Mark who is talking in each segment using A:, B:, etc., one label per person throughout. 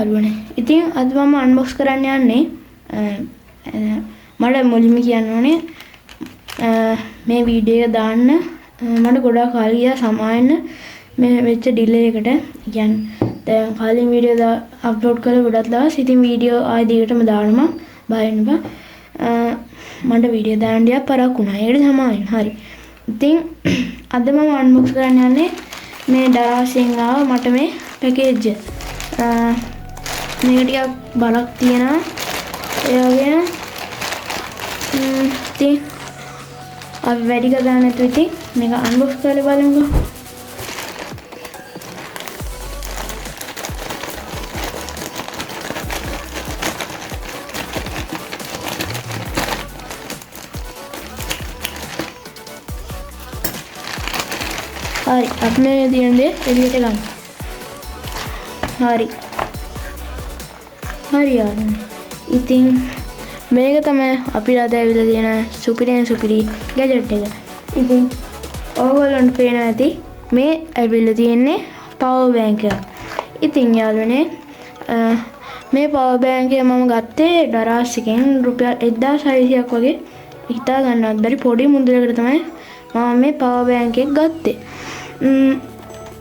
A: යාළුවනේ. ඉතින් අද මම අන්බොක්ස් කරන්න යන්නේ මට මුලින්ම කියන්න ඕනේ මේ වීඩියෝ එක දාන්න මට ගොඩාක් කාලෙ ගියා සමාවෙන්න මේ වෙච්ච ඩිලේ එකට. කියන්නේ දැන් කලින් වීඩියෝ අප්ලෝඩ් කරලා ගොඩක් දවස් ඉතින් වීඩියෝ ආයෙ දිගටම දානවා බය වෙන්න එපා. මට වීඩියෝ දාන්න ටිකක් පරක් වුණා. ඒකට සමාවෙන්න. හරි. ඉතින් අද මම අන්බොක්ස් කරන්න යන්නේ මේ දරාසෙන් ආව මට මේ පැකේජ් එක. මේක ටිකක් බලක් තියෙනවා. ඒ වගේම ඉතින් අපි වැඩි කතා නැතුව ඉතින් මේක අන්බොක්ස් කරලා බලමුකෝ. හරි අපි මේ තියෙන දේ එළියට ගමු. හරි යාළුවනේ. ඉතින් මේක තමයි අපිට අද ඇවිල්ලා තියෙන සුපිරි ගැජට් එක. ඉතින් ඕගොල්ලන්ට පේනවා ඇති මේ ඇවිල්ලා තියෙන්නේ පවර් බැංක් එක. ඉතින් යාළුවනේ මේ පවර් බැංක් එක මම ගත්තේ දරාස් එකෙන් රුපියල් 1600ක් වගේ හිතා ගන්නවත් බැරි පොඩි මුදලකට තමයි මම මේ පවර් බැංක් එක ගත්තේ.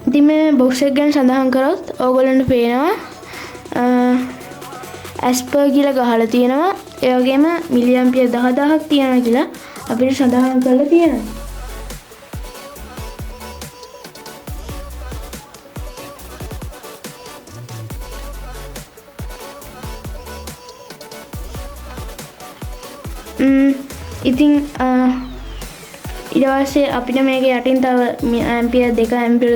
A: ඉතින් මේ බොක්ස් එක ගැන සඳහන් කරොත් ඕගොල්ලන්ට පේනවා ඇස්පර් කියලා ගහලා තියෙනවා. ඒ වගේම මිලි ඇම්පියර් 10000ක් තියෙනවා කියලා අපිට සඳහන් කරලා තියෙනවා. ඉතින් ඊට පස්සේ අපිට මේක යටින් තව ඇම්පියර් 2 ඇම්පියර්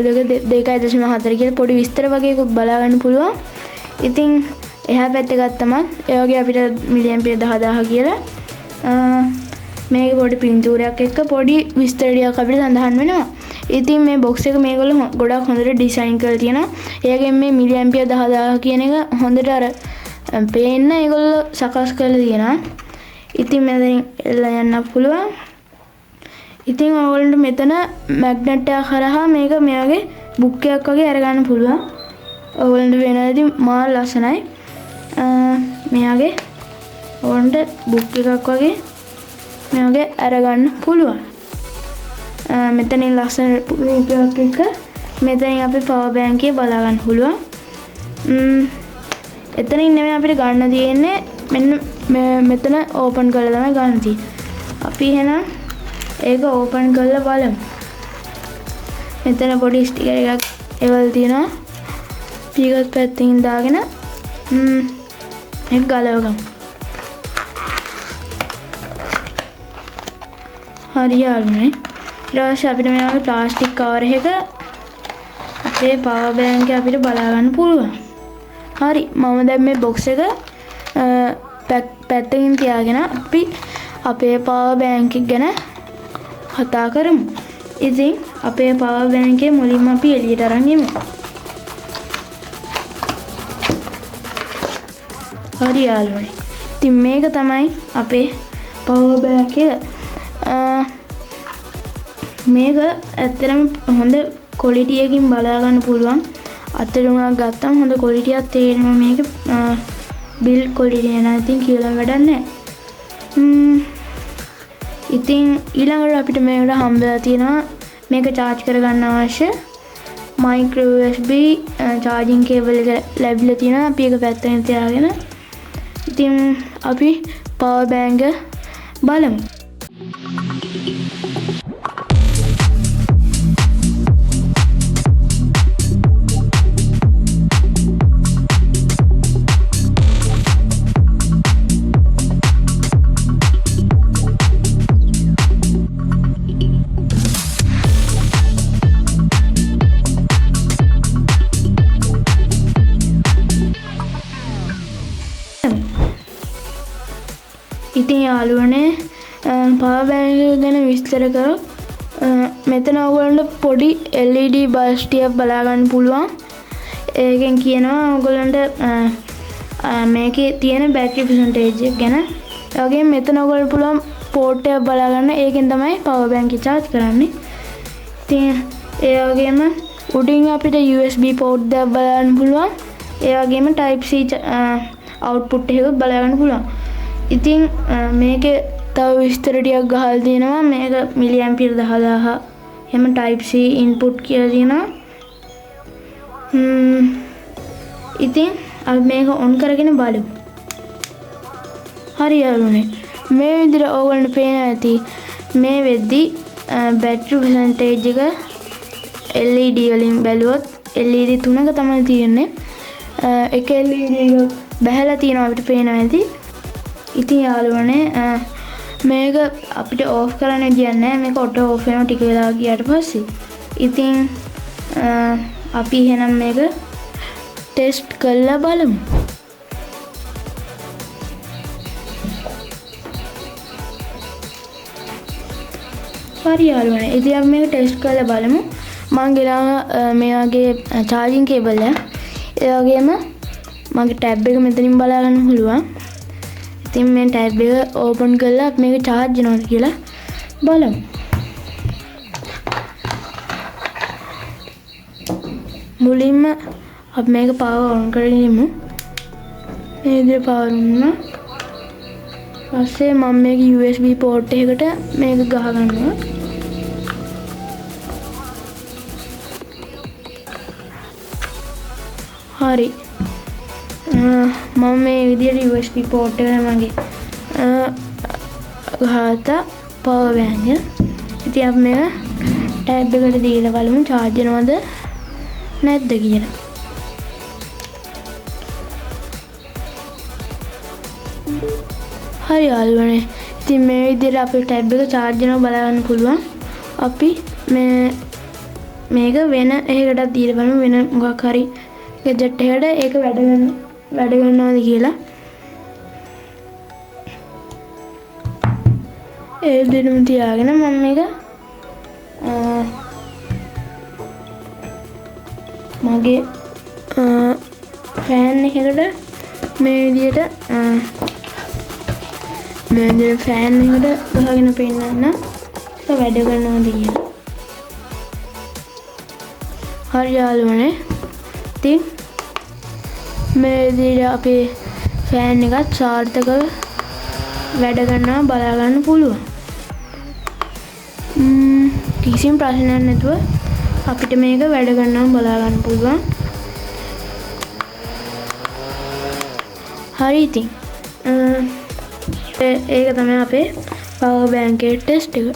A: 2.4 කියලා පොඩි විස්තර වගේකුත් බලා ගන්න පුළුවන්. ඉතින් එහා පැත්තේ ගත්තම ඒ වගේ අපිට මිලි ඇම්පියර් 10000 කියලා මේක පොඩි පින්තූරයක් එක්ක පොඩි විස්තර ටිකක් අපිට සඳහන් වෙනවා. ඉතින් මේ බොක්ස් එක මේගොල්ලෝ ගොඩක් හොඳට ඩිසයින් කරලා තියෙනවා. ඒ වගේම මේ මිලි ඇම්පියර් 10000 කියන එක හොඳට අර පේන්න ඒගොල්ලෝ සකස් කරලා තියෙනවා. ඉතින් මෙතනින් එල්ල යන්න පුළුවන්. ඉතින් ඔයගොල්ලන්ට මෙතන මැග්නට් එක කරහා මේක මේ වගේ බුක් එකක් වගේ අරගන්න පුළුවන්. ඔයගොල්ලන්ට වෙනවා ඉතින් මා ලස්සනයි. මේ වගේ ඔයගොල්ලන්ට බුක් එකක් වගේ මේ වගේ අරගන්න පුළුවන්. මෙතනින් ලස්සන රිප්ලයක් එක මෙතනින් අපි පවර් බැංක් එක බලා ගන්න පුළුවන්. එතනින් නෙමෙයි අපිට ගන්න තියෙන්නේ මෙන්න මෙතන ඕපන් කරලා තමයි ගන්න තියෙන්නේ. අපි එහෙනම් ඒක ඕපන් කරලා බලමු. මෙතන පොඩි ස්ටිකර් එකක් එවල් තියෙනවා. ඊගොත් පැත්තකින් දාගෙන ඒක ගලව ගමු. හරි යාළුවනේ. ඊට පස්සේ අපිට මේ වගේ ප්ලාස්ටික් කවර් එකක අපේ පවර් බැංක් එක අපිට බලා ගන්න පුළුවන්. හරි මම දැන් මේ බොක්ස් එක පැත්තකින් තියාගෙන අපි අපේ පවර් බැංක් එක ගැන කතා කරමු. ඉතින් අපේ පවර් බැංක් එක මුලින්ම අපි එළියට අරන් යමු. හරි යාළුවනේ. ඉතින් මේක තමයි අපේ පවර් බැංක් එක. මේක ඇත්තටම හොඳ ක්වොලිටි එකකින් බලා ගන්න පුළුවන්. අතට ගත්තම හොඳ ක්වොලිටි එකක් තේරෙනවා මේක. බිල් ක්වොලිටි නෑ ඉතින් කියලා වැඩක් නෑ. ඉතින් ඊළඟට අපිට මේකට හම්බෙලා තියෙනවා මේක charge කරගන්න අවශ්‍ය micro USB charging cable එක ලැබිලා තියෙනවා. අපි ඒක පැත්තකින් තියාගෙන ඉතින් අපි power bank බලමු. ඉතින් යාළුවනේ පවර් බැංක් එක ගැන විස්තර කරොත් මෙතන ඔයගොල්ලන්ට පොඩි LED බල්බ් ටිකක් බලා ගන්න පුළුවන්. ඒකෙන් කියනවා ඔයගොල්ලන්ට මේකේ තියෙන බැටරි පර්සන්ටේජ් එක ගැන. ඒ වගේම මෙතන ඔයගොල්ලන්ට පුළුවන් පෝට් එකක් බලා ගන්න. ඒකෙන් තමයි පවර් බැංක් එක charge කරන්නේ. ඉතින් ඒ වගේම උඩින් අපිට USB port එකක් බලන්න පුළුවන්. ඒ වගේම type C output එකක් බලා ගන්න පුළුවන්. ඉතින් මේකේ තව විස්තර ටිකක් ගහලා තියෙනවා. මේක මිලි ඇම්පියර් 10000 එහෙම type C input කියලා තියෙනවා. ඉතින් අපි මේක on කරගෙන බලමු. හරි යාළුවනේ. මේ විදිහට ඕගොල්ලන්ට පේනවා ඇති මේ වෙද්දි battery percentage එක LED වලින් බැලුවොත් LED 3ක තමයි තියෙන්නේ. එක LED එක බහැලා තියෙනවා අපිට පේනවා ඇති. ඉතින් යාළුවනේ මේක අපිට ඕෆ් කරන්න විදියක් නැහැ. මේක ඔටෝ ඕෆ් වෙනවා ටික වෙලා ගියාට පස්සේ. ඉතින් අපි එහෙනම් මේක ටෙස්ට් කරලා බලමු. හරි යාළුවනේ. ඉතින් අපි මේක ටෙස්ට් කරලා බලමු. මම ගෙනාවා මෙයාගේ charging cable එක. ඒ වගේම මගේ ටැබ් එක මෙතනින් බලා ගන්න පුළුවන්. ඉතින් මේ ටැබ් එක ඕපන් කරලා අපි මේක charge වෙනවද කියලා බලමු. මුලින්ම අපි මේක power on කරගෙන ඉමු. මේ විදිහට power on වුණා. ඊපස්සේ මම මේක USB port එකකට මේක ගහ ගන්නවා. හරි. මම මේ විදිහට USB port එකට මගේ ගහලා power bank එක. ඉතින් අපි මේක ටැබ් එකට දීලා බලමු charge වෙනවද නැද්ද කියලා. හරි යාළුවනේ. ඉතින් මේ විදිහට අපේ ටැබ් එක charge වෙනව බලා ගන්න පුළුවන්. අපි මේක වෙන එකකටත් දීලා බලමු වෙන මොකක් හරි gadget එකකට ඒක වැඩ ගන්නවද කියලා. ඒ විදිහටම තියාගෙන මම මේක මගේ ෆෑන් එකකට මේ විදිහට ෆෑන් එකට ගහගෙන පෙන්නන්න ඒක වැඩ කරනවද කියලා. හරි යාළුවනේ. ඉතින් මේ විදිහට අපේ ෆෑන් එකත් සාර්ථකව වැඩ කරනවා බලා ගන්න පුළුවන්. කිසිම ප්‍රශ්නයක් නැතුව අපිට මේක වැඩ කරනවා බලා ගන්න පුළුවන්. හරි ඉතින් ඒක තමයි අපේ power bank එකේ ටෙස්ට් එක.